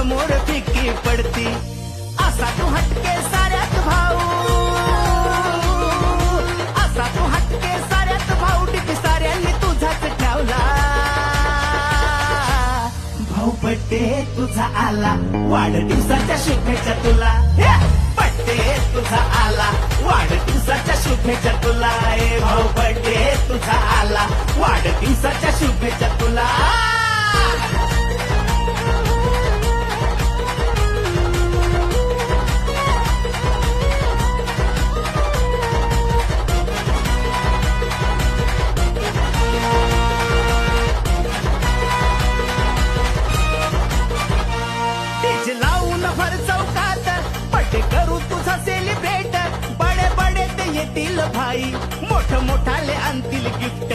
समोर फिक्की पडती. असा तू हटके साऱ्यात भाऊ, असा तू हटके साऱ्यात भाऊ, टिक साऱ्यांनी तुझाच ठेवला. भाऊ बड्डे तुझा आला, वाढदिवसाच्या शुभेच्छा तुला. बड्डे तुझा आला, वाढदिवसाच्या शुभेच्छा तुला. ए भाऊ बड्डे तुझा आला, वाढदिवसाच्या शुभेच्छा तुला. डीजे लावून भर चौकात बड्डे करू तुझा सेलिब्रेट. बडे बडे ते येतील भाई, मोठ मोठाले आणतील गिफ्ट.